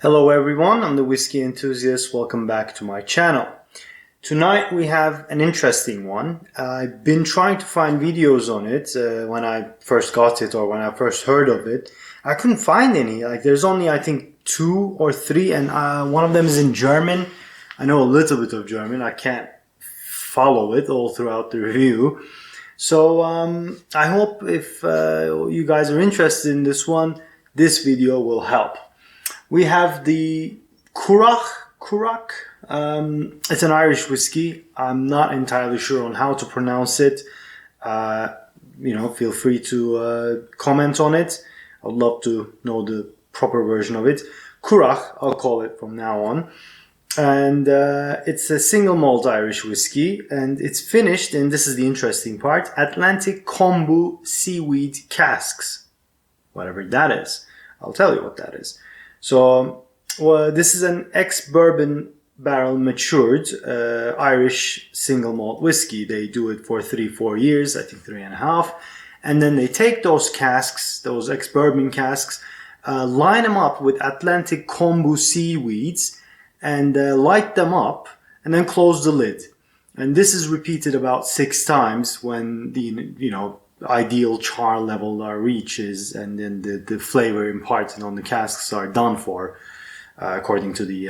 Hello everyone, I'm the whiskey enthusiast. Welcome back to my channel. Tonight we have an interesting one. I've been trying to find videos on it when I first got it or when I first heard of it. I couldn't find any. There's only I think 2 or 3 and one of them is in German. I know a little bit of German. I can't follow it all throughout the review. So I hope if you guys are interested in this one, this video will help. We have the Currach. It's an Irish whiskey. I'm not entirely sure on how to pronounce it. Feel free to comment on it. I'd love to know the proper version of it. Currach, I'll call it from now on. And it's a single malt Irish whiskey, and it's finished, and this is the interesting part, Atlantic Kombu Seaweed Casks. Whatever that is. I'll tell you what that is. So, this is an ex-bourbon barrel matured Irish single malt whiskey. They do it for 3-4 years, I think 3.5. And then they take those casks, those ex-bourbon casks, line them up with Atlantic Kombu seaweeds and light them up and then close the lid. And this is repeated about 6 times when the, ideal char level reaches, and then the flavor imparted on the casks are done for, according to the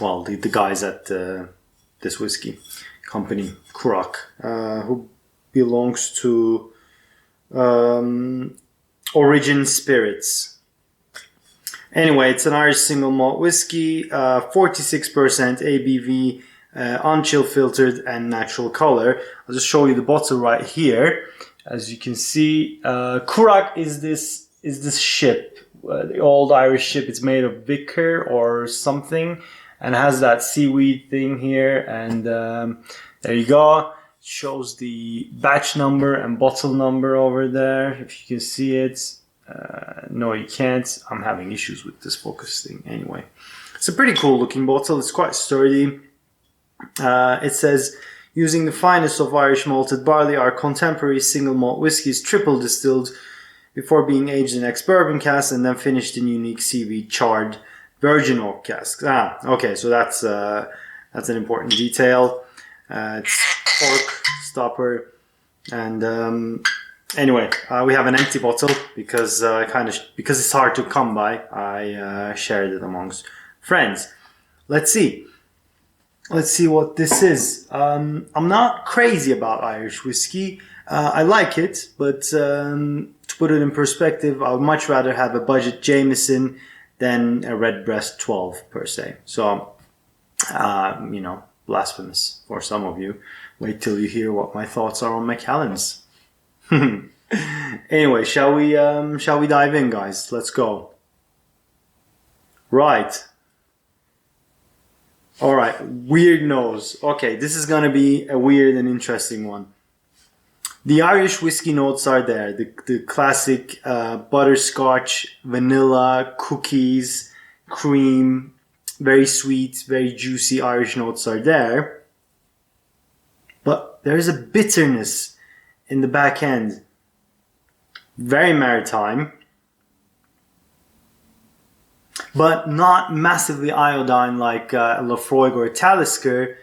the guys at this whiskey company, Currach, who belongs to Origin Spirits. Anyway, it's an Irish single malt whiskey, 46% ABV, unchill filtered and natural color. I'll just show you the bottle right here. As you can see, Currach is this ship, the old Irish ship. It's made of vicar or something, and has that seaweed thing here. And there you go. It shows the batch number and bottle number over there. If you can see it. No, you can't. I'm having issues with this focus thing. Anyway, it's a pretty cool looking bottle. It's quite sturdy. It says, using the finest of Irish malted barley, our contemporary single malt whiskey is triple distilled before being aged in ex-bourbon casks and then finished in unique seaweed charred virgin oak casks. Okay, so that's an important detail. It's cork stopper, and anyway, we have an empty bottle because because it's hard to come by. I shared it amongst friends. Let's see what this is. I'm not crazy about Irish whiskey. I like it, but to put it in perspective, I would much rather have a budget Jameson than a Redbreast 12 per se. So, blasphemous for some of you. Wait till you hear what my thoughts are on Macallan's. Anyway, shall we dive in, guys? Let's go. Right. Alright, weird nose. Okay, this is gonna be a weird and interesting one. The Irish whiskey notes are there. The classic butterscotch, vanilla, cookies, cream, very sweet, very juicy Irish notes are there. But there's a bitterness in the back end. Very maritime. But not massively iodine like Lafroig or Talisker.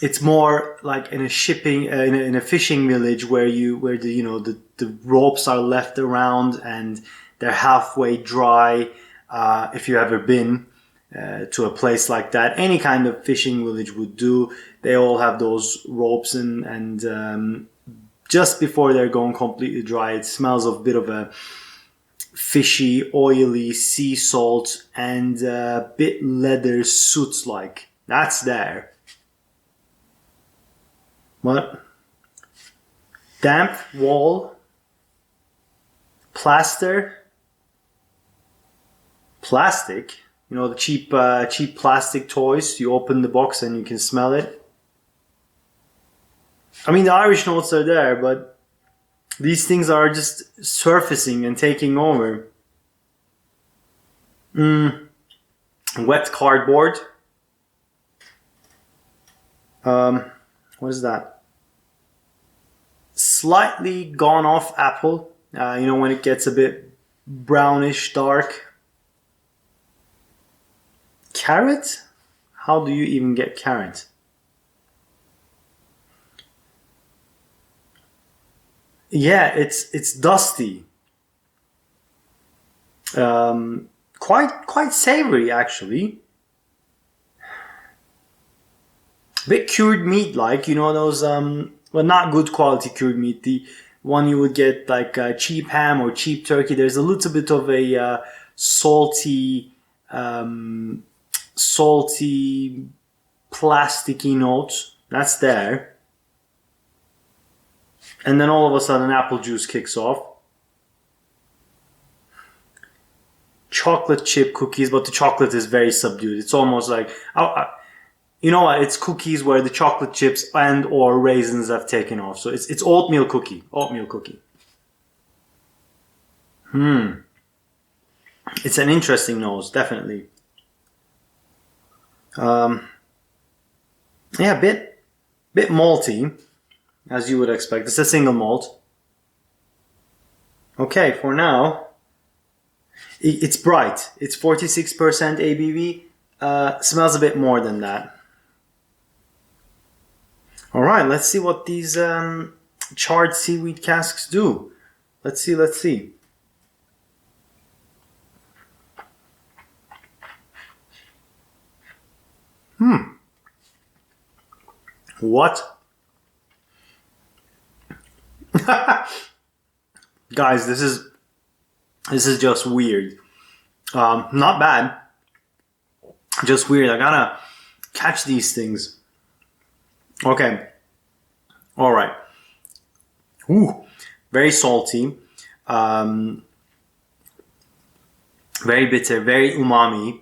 It's more like in a fishing village where the ropes are left around and they're halfway dry. If you've ever been to a place like that, any kind of fishing village would do. They all have those ropes and just before they're going completely dry, it smells of a bit of a fishy, oily sea salt and a bit leather soot like. That's there. What? Damp wall, plaster, plastic. The cheap plastic toys. You open the box and you can smell it. I mean, the Irish notes are there, but these things are just surfacing and taking over. Wet cardboard. What is that? Slightly gone off apple. When it gets a bit brownish dark. Carrot? How do you even get carrot? Yeah, it's dusty. Quite savory actually. Bit cured meat like, you know those well, not good quality cured meat. The one you would get like cheap ham or cheap turkey. There's a little bit of a salty, salty, plasticky note that's there, and then all of a sudden apple juice kicks off. Chocolate chip cookies, but the chocolate is very subdued. It's almost like you know what? It's cookies where the chocolate chips and or raisins have taken off. So it's oatmeal cookie. Oatmeal cookie. It's an interesting nose, definitely. Yeah, bit malty, as you would expect. It's a single malt. Okay, for now, it's bright. It's 46% ABV. Smells a bit more than that. All right, let's see what these charred seaweed casks do. Let's see. What? Guys, this is just weird. Not bad. Just weird. I gotta catch these things. Okay. All right. Ooh, very salty. Very bitter. Very umami.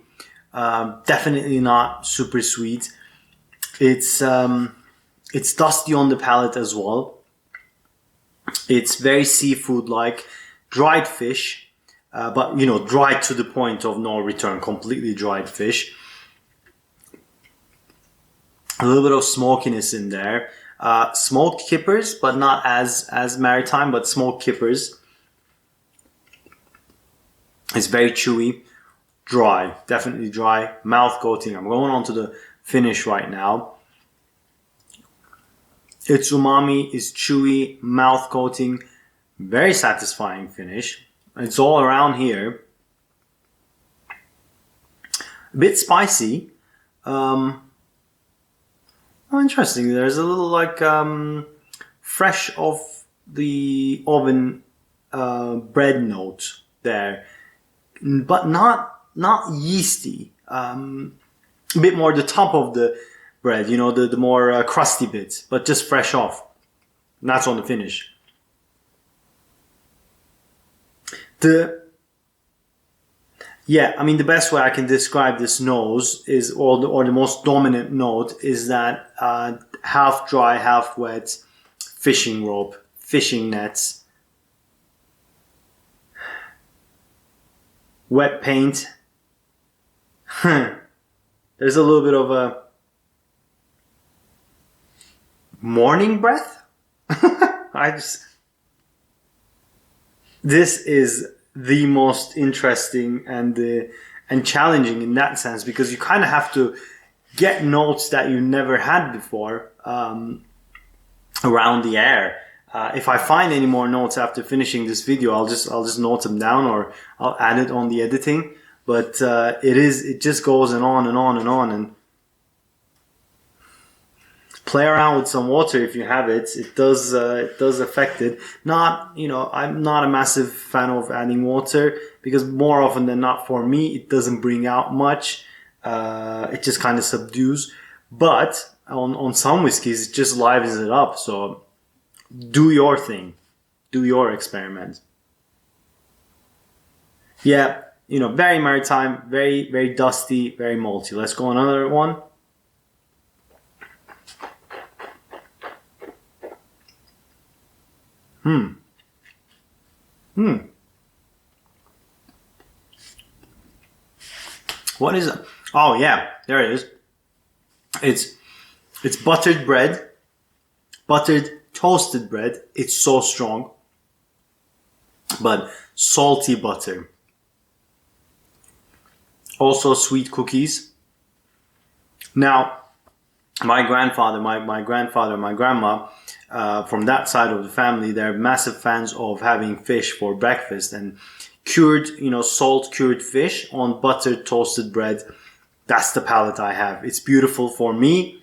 Definitely not super sweet. It's dusty on the palate as well. It's very seafood-like, dried fish, but you know, dried to the point of no return. Completely dried fish. A little bit of smokiness in there. Smoked kippers, but not as maritime, but smoked kippers. It's very chewy, dry, definitely dry. Mouth coating. I'm going on to the finish right now. It's umami, it's chewy, mouth coating, very satisfying finish. It's all around here. A bit spicy. Oh, interesting. There's a little like fresh off the oven bread note there, but not yeasty. A bit more the top of the bread, you know, the more crusty bits, but just fresh off. And that's on the finish. Yeah, I mean, the best way I can describe this nose is, or the most dominant note is that half dry, half wet fishing rope, fishing nets, wet paint. There's a little bit of a morning breath. This is the most interesting and challenging in that sense, because you kind of have to get notes that you never had before around the air. If I find any more notes after finishing this video, I'll just note them down, or I'll add it on the editing. But it just goes and on and on and on, and play around with some water if you have it. It does affect it. Not, you know, I'm not a massive fan of adding water, because more often than not for me it doesn't bring out much. It just kind of subdues. But on some whiskeys it just livens it up. So do your thing, do your experiment. Yeah, you know, very maritime, very dusty, very malty. Let's go on another one. What is it? Oh yeah, there it is. It's buttered bread, buttered toasted bread. It's so strong, but salty butter. Also sweet cookies. Now, my grandfather, my grandfather, my grandma, from that side of the family, they're massive fans of having fish for breakfast, and cured, salt cured fish on buttered toasted bread. That's the palate I have. It's beautiful for me.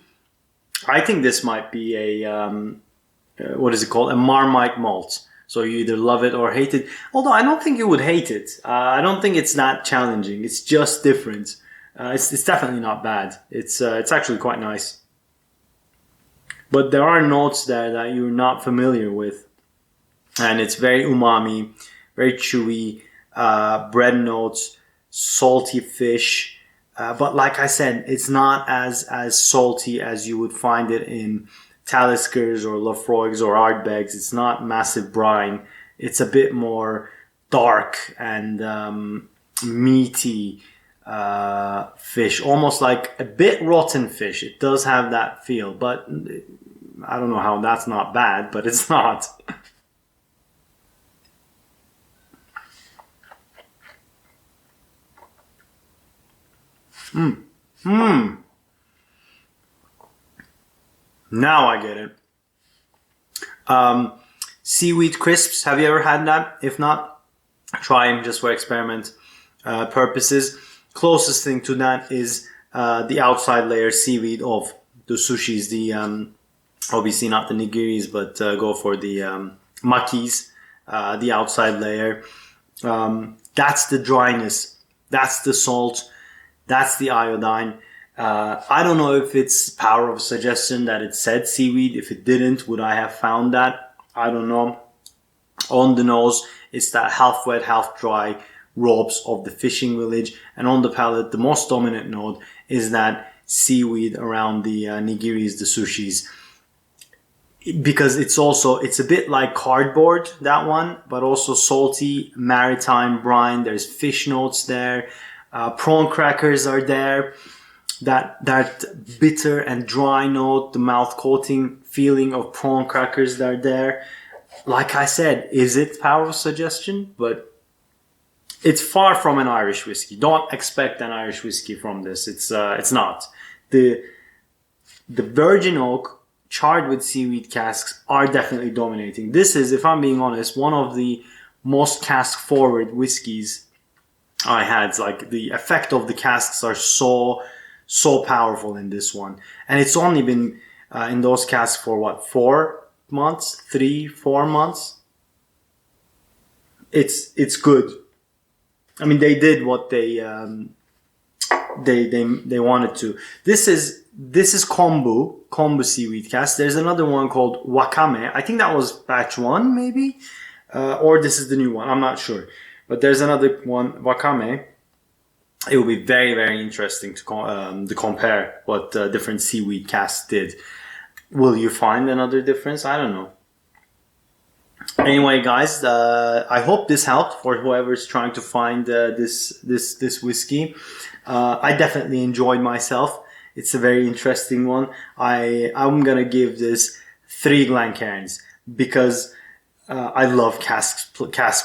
I think this might be a, what is it called? A Marmite malt. So you either love it or hate it. Although I don't think you would hate it. I don't think it's that challenging. It's just different. It's definitely not bad. It's actually quite nice. But there are notes there that you're not familiar with. And it's very umami, very chewy, bread notes, salty fish. But like I said, it's not as salty as you would find it in Taliskers or Lafroigs or Ardbegs. It's not massive brine. It's a bit more dark and meaty fish, almost like a bit rotten fish. It does have that feel, but I don't know how that's not bad, but it's not. Now I get it. Seaweed crisps. Have you ever had that? If not, try them just for experiment purposes. Closest thing to that is the outside layer seaweed of the sushis. The obviously not the nigiris, but go for the makis. The outside layer. That's the dryness. That's the salt. That's the iodine. I don't know if it's power of suggestion that it said seaweed. If it didn't, would I have found that? I don't know. On the nose, it's that half wet, half dry ropes of the fishing village. And on the palate, the most dominant note is that seaweed around the nigiris, the sushis. Because it's a bit like cardboard, that one, but also salty, maritime brine. There's fish notes there. Prawn crackers are there. That bitter and dry note, the mouth coating feeling of prawn crackers that are there. Like I said, is it power of suggestion? But it's far from an Irish whiskey. Don't expect an Irish whiskey from this. It's not. The virgin oak charred with seaweed casks are definitely dominating. This is, if I'm being honest, one of the most cask forward whiskeys I had. Like the effect of the casks are so powerful in this one, and it's only been in those casks for what, 4 months, 4 months. It's good. I mean, they did what they wanted to. This is Kombu Seaweed Cask. There's another one called Wakame. I think that was batch 1 maybe, or this is the new one. I'm not sure, but there's another one, Wakame. It will be very, very interesting to compare what different seaweed casks did. Will you find another difference? I don't know. Anyway, guys, I hope this helped for whoever's trying to find this whiskey. I definitely enjoyed myself. It's a very interesting one. I'm gonna give this 3 Glencairns because I love cask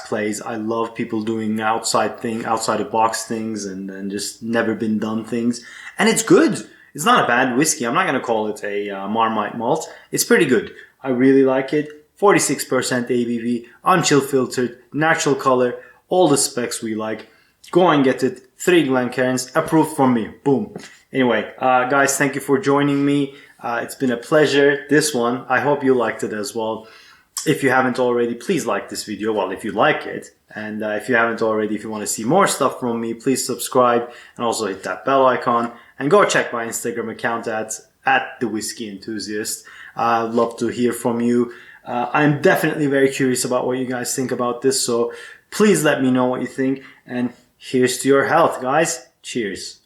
plays. I love people doing outside the box things and just never been done things. And it's good. It's not a bad whiskey. I'm not going to call it a Marmite malt. It's pretty good. I really like it. 46% ABV, unchill filtered, natural color, all the specs we like. Go and get it. 3 Glencairns, approved from me. Boom. Anyway, guys, thank you for joining me. It's been a pleasure. This one, I hope you liked it as well. If you haven't already, please like this video. Well, if you like it. And if you haven't already, if you want to see more stuff from me, please subscribe and also hit that bell icon. And go check my Instagram account at The Whiskey Enthusiast. I'd love to hear from you. I'm definitely very curious about what you guys think about this. So please let me know what you think. And here's to your health, guys. Cheers.